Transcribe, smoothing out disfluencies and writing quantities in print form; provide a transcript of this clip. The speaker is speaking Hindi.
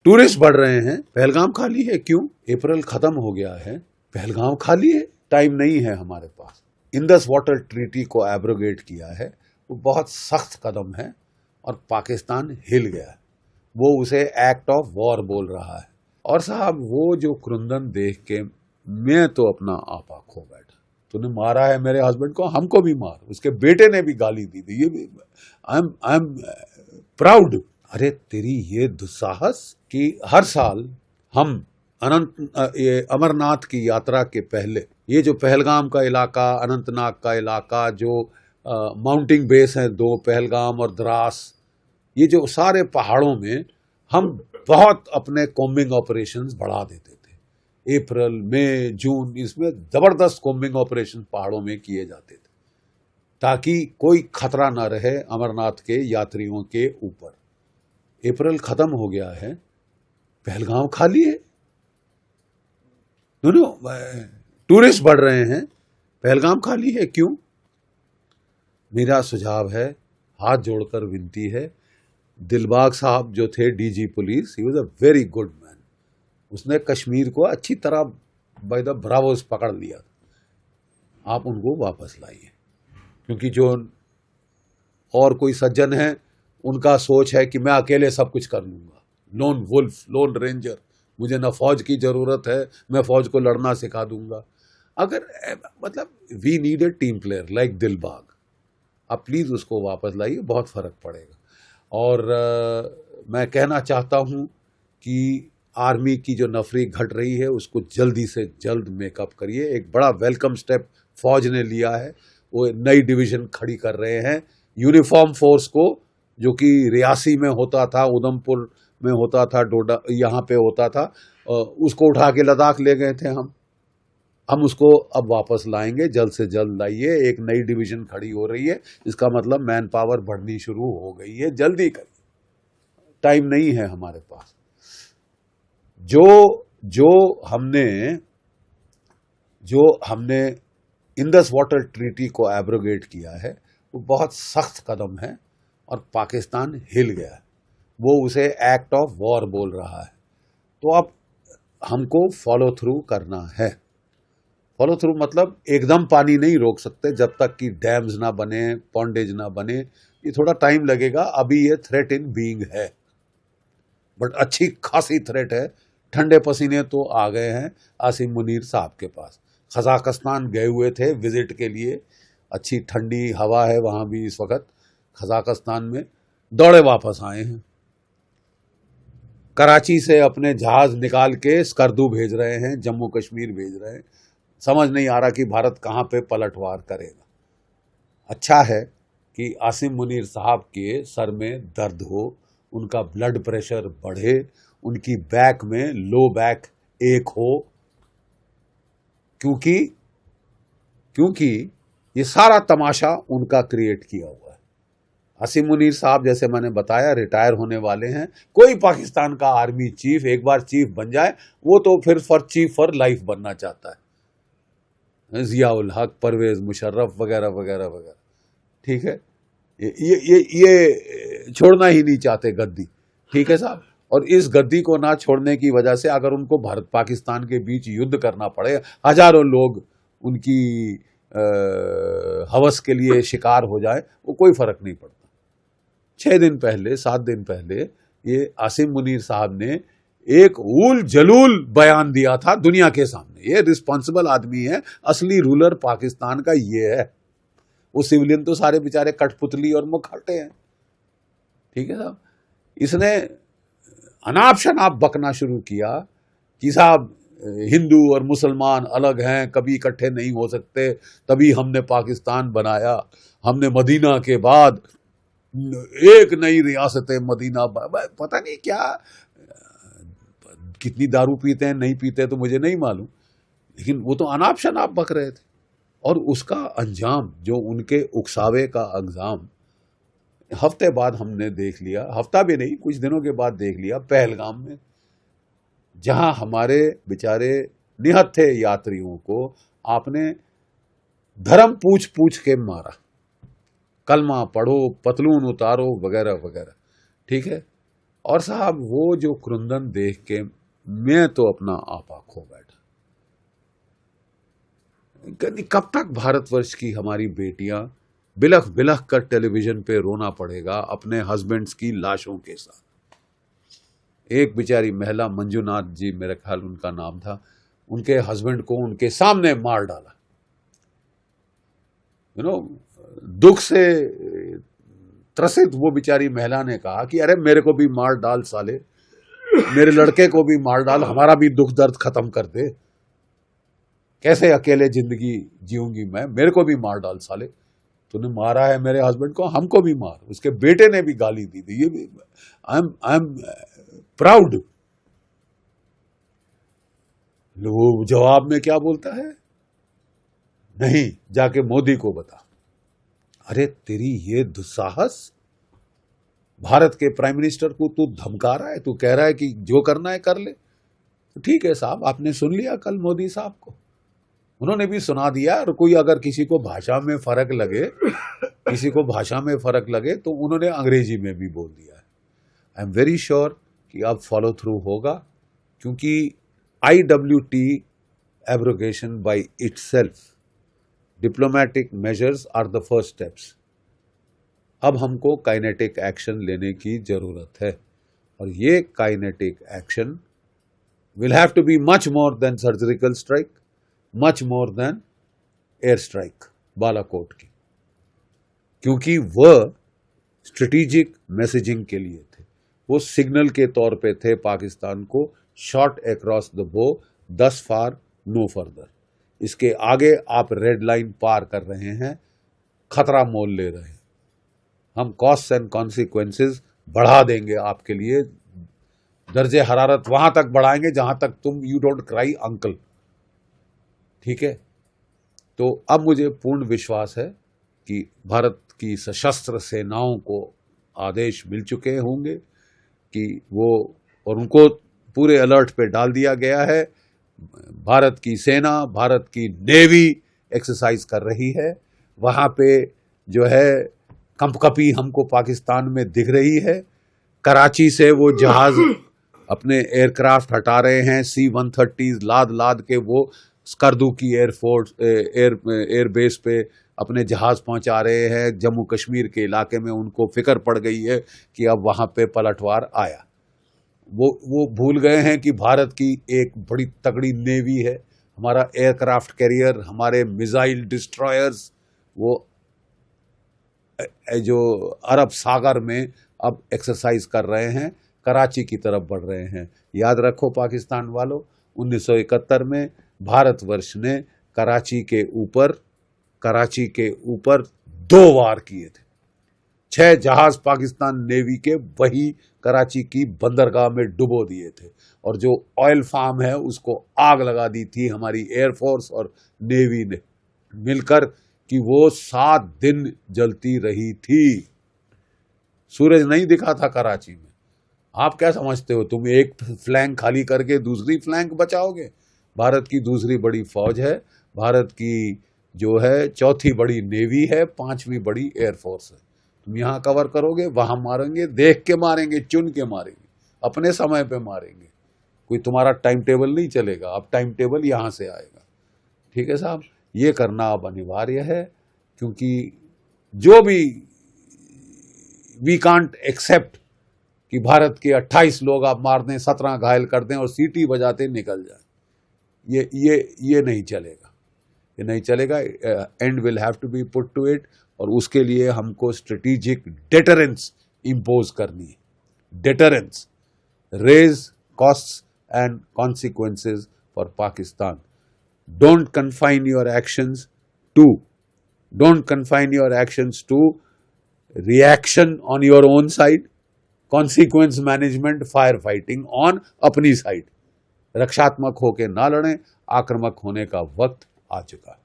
टूरिस्ट बढ़ रहे हैं। पहलगाम खाली है, क्यों? अप्रैल खत्म हो गया है, पहलगाम खाली है, टाइम नहीं है हमारे पास। इंडस वाटर ट्रीटी को एब्रोगेट किया है, वो बहुत सख्त कदम है और पाकिस्तान हिल गया है। वो उसे एक्ट ऑफ वॉर बोल रहा है। और साहब वो जो क्रुंदन देख के मैं तो अपना आपा खो बैठा। तूने मारा है मेरे हस्बैंड को, हमको भी मार। उसके बेटे ने भी गाली दी थी। ये भी आई एम प्राउड। अरे तेरी ये दुस्साहस कि हर साल हम ये अमरनाथ की यात्रा के पहले ये जो पहलगाम का इलाका, अनंतनाग का इलाका, जो माउंटिंग बेस हैं दो, पहलगाम और द्रास, ये जो सारे पहाड़ों में हम बहुत अपने कॉम्बिंग ऑपरेशंस बढ़ा देते थे। अप्रैल, मई, जून, इसमें जबरदस्त कॉम्बिंग ऑपरेशन पहाड़ों में किए जाते थे ताकि कोई खतरा ना रहे अमरनाथ के यात्रियों के ऊपर। अप्रैल खत्म हो गया है, पहलगाम खाली है। दोनों टूरिस्ट बढ़ रहे हैं, पहलगाम खाली है, क्यों? मेरा सुझाव है, हाथ जोड़कर विनती है, दिलबाग साहब जो थे DG police, he was a very good man. उसने कश्मीर को अच्छी तरह बाय द ब्रावोस पकड़ लिया। आप उनको वापस लाइए, क्योंकि जो और कोई सज्जन है उनका सोच है कि मैं अकेले सब कुछ कर लूंगा। लोन वुल्फ, लोन रेंजर, मुझे न फौज की जरूरत है, मैं फौज को लड़ना सिखा दूंगा। अगर मतलब we need a team player like Dilbag. आप प्लीज उसको वापस लाइए, बहुत फर्क पड़ेगा। और मैं कहना चाहता हूं कि आर्मी की जो नफरी घट रही है उसको जल्दी से जल्द मेकअप करिए। एक बड़ा वेलकम स्टेप फौज ने लिया है, वो नई डिवीजन खड़ी कर रहे हैं। यूनिफॉर्म फोर्स को, जो कि रियासी में होता था, उधमपुर में होता था, डोडा यहाँ पे होता था, उसको उठा के लद्दाख ले गए थे हम उसको अब वापस लाएंगे। जल्द से जल्द लाइए। एक नई डिवीजन खड़ी हो रही है, इसका मतलब मैन पावर बढ़नी शुरू हो गई है। जल्दी करिए, टाइम नहीं है हमारे पास। जो जो हमने जो हमने इंडस वाटर ट्रीटी को एब्रोगेट किया है, वो बहुत सख्त कदम है और पाकिस्तान हिल गया है। वो उसे एक्ट ऑफ वॉर बोल रहा है। तो अब हमको फॉलो थ्रू करना है। फॉलो थ्रू मतलब एकदम पानी नहीं रोक सकते जब तक कि डैम्स ना बने, पॉन्डेज ना बने। ये थोड़ा टाइम लगेगा। अभी ये थ्रेट इन बीइंग है, बट अच्छी खासी थ्रेट है। ठंडे पसीने तो आ गए हैं आसिम मुनीर साहब के पास। कजाकिस्तान गए हुए थे विजिट के लिए, अच्छी ठंडी हवा है वहां भी इस वक्त कजाकिस्तान में। दौड़े वापस आए हैं। कराची से अपने जहाज निकाल के स्कर्दू भेज रहे हैं, जम्मू कश्मीर भेज रहे हैं। समझ नहीं आ रहा कि भारत कहां पे पलटवार करेगा। अच्छा है कि आसिम मुनीर साहब के सर में दर्द हो, उनका ब्लड प्रेशर बढ़े, उनकी बैक में लो बैक एक हो, क्योंकि क्योंकि ये सारा तमाशा उनका क्रिएट किया हुआ है। आसिम मुनीर साहब, जैसे मैंने बताया, रिटायर होने वाले हैं। कोई पाकिस्तान का आर्मी चीफ एक बार चीफ बन जाए, वो तो फिर चीफ फॉर लाइफ बनना चाहता है। जियाउल हक, परवेज मुशर्रफ वगैरह वगैरह वगैरह, ठीक है। ये छोड़ना ही नहीं चाहते गद्दी, ठीक है साहब। और इस गद्दी को ना छोड़ने की वजह से अगर उनको भारत पाकिस्तान के बीच युद्ध करना पड़े, हजारों लोग उनकी हवस के लिए शिकार हो जाए, वो कोई फर्क नहीं पड़ता। 6 दिन पहले, 7 दिन पहले ये आसिम मुनीर साहब ने एक उल जलूल बयान दिया था दुनिया के सामने। ये रिस्पॉन्सिबल आदमी है, असली रूलर पाकिस्तान का ये है। वो सिविलियन तो सारे बेचारे कठपुतली और मुखौटे हैं, ठीक है साहब। इसने अनाप शनाप बकना शुरू किया कि साहब हिंदू और मुसलमान अलग हैं, कभी इकट्ठे नहीं हो सकते, तभी हमने पाकिस्तान बनाया। हमने मदीना के बाद एक नई रियासत मदीना, पता नहीं क्या, कितनी दारू पीते हैं नहीं पीते तो मुझे नहीं मालूम, लेकिन वो तो अनाप शनाप बक रहे थे। और उसका अंजाम, जो उनके उकसावे का अंजाम, हफ्ते बाद हमने देख लिया। हफ्ता भी नहीं, कुछ दिनों के बाद देख लिया पहलगाम में, जहां हमारे बेचारे निहत्थे यात्रियों को आपने धर्म पूछ पूछ के मारा। कलमा पढ़ो, पतलून उतारो, वगैरह वगैरह, ठीक है। और साहब वो जो क्रुंदन देख के मैं तो अपना आपा खो बैठा। कब तक भारतवर्ष की हमारी बेटियां बिलख बिलख कर टेलीविजन पे रोना पड़ेगा अपने हस्बैंड्स की लाशों के साथ। एक बेचारी महिला मंजुनाथ जी, मेरे ख्याल उनका नाम था, उनके हस्बैंड को उनके सामने मार डाला। दुख से त्रसित वो बेचारी महिला ने कहा कि अरे मेरे को भी मार डाल साले, मेरे लड़के को भी मार डाल, हमारा भी दुख दर्द खत्म कर दे। कैसे अकेले जिंदगी जीऊंगी मैं, मेरे को भी मार डाल साले। तूने मारा है मेरे हस्बैंड को, हमको भी मार। उसके बेटे ने भी गाली दी थी। ये भी आई एम प्राउड। वो जवाब में क्या बोलता है, नहीं जाके मोदी को बता। अरे तेरी ये दुस्साहस, भारत के प्राइम मिनिस्टर को तू धमका रहा है, तू कह रहा है कि जो करना है कर ले। तो ठीक है साहब, आपने सुन लिया कल मोदी साहब को, उन्होंने भी सुना दिया। और कोई अगर किसी को भाषा में फर्क लगे, किसी को भाषा में फर्क लगे तो उन्होंने अंग्रेजी में भी बोल दिया है। आई एम वेरी श्योर कि अब फॉलो थ्रू होगा, क्योंकि IWT abrogation by itself, diplomatic measures are the first steps. अब हमको काइनेटिक एक्शन लेने की जरूरत है, और ये kinetic action will have to be much more than surgical strike, much more than air strike Balakot की, क्योंकि वह स्ट्रेटेजिक मैसेजिंग के लिए थे। वो सिग्नल के तौर पे थे पाकिस्तान को, शॉट अक्रॉस द बो, दस फार नो फर्दर। इसके आगे आप रेड लाइन पार कर रहे हैं, खतरा मोल ले रहे हैं। हम कॉस्ट एंड कॉन्सिक्वेंसेस बढ़ा देंगे आपके लिए, दर्जे हरारत वहां तक बढ़ाएंगे जहां तक तुम यू डोंट क्राई अंकल। ठीक है, तो अब मुझे पूर्ण विश्वास है कि भारत की सशस्त्र सेनाओं को आदेश मिल चुके होंगे कि वो, और उनको पूरे अलर्ट पे डाल दिया गया है। भारत की सेना, भारत की नेवी एक्सरसाइज कर रही है। वहां पे जो है कंपकपी हमको पाकिस्तान में दिख रही है। कराची से वो जहाज अपने एयरक्राफ्ट हटा रहे हैं, C-130 लाद लाद के वो स्कर्दू की एयरफोर्स एयरबेस पे अपने जहाज पहुंचा रहे हैं। जम्मू कश्मीर के इलाके में उनको फिक्र पड़ गई है कि अब वहां पे पलटवार आया। वो भूल गए हैं कि भारत की एक बड़ी तगड़ी नेवी है, हमारा एयरक्राफ्ट कैरियर, हमारे मिसाइल डिस्ट्रॉयर्स, वो जो अरब सागर में अब एक्सरसाइज कर रहे हैं, कराची की तरफ बढ़ रहे हैं। याद रखो पाकिस्तान वालों, 1971 में भारतवर्ष ने कराची के ऊपर 2 वार किए थे। 6 जहाज पाकिस्तान नेवी के वही कराची की बंदरगाह में डुबो दिए थे, और जो ऑयल फार्म है उसको आग लगा दी थी हमारी एयरफोर्स और नेवी ने मिलकर, कि वो 7 दिन जलती रही थी। सूरज नहीं दिखा था कराची में। आप क्या समझते हो, तुम एक फ्लैंक खाली करके दूसरी फ्लैंक बचाओगे? भारत की दूसरी बड़ी फौज है, भारत की जो है चौथी बड़ी नेवी है, 5वीं बड़ी एयरफोर्स है। तुम यहाँ कवर करोगे, वहां मारेंगे, देख के मारेंगे, चुन के मारेंगे, अपने समय पे मारेंगे। कोई तुम्हारा टाइम टेबल नहीं चलेगा, अब टाइम टेबल यहां से आएगा। ठीक है साहब, ये करना अब अनिवार्य है, क्योंकि जो भी वी कांट एक्सेप्ट कि भारत के 28 लोग आप मार दें, 17 घायल कर दें और सीटी बजाते निकल जाए, ये नहीं चलेगा, ये नहीं चलेगा। And will have to be put to it, और उसके लिए हमको स्ट्रेटेजिक डेटरेंस इंपोज करनी है। Deterrence, raise costs and consequences for Pakistan. Don't confine your actions to reaction on your own side, consequence management, fire fighting on अपनी साइड। रक्षात्मक होके ना लड़ें, आक्रामक होने का वक्त आ चुका है।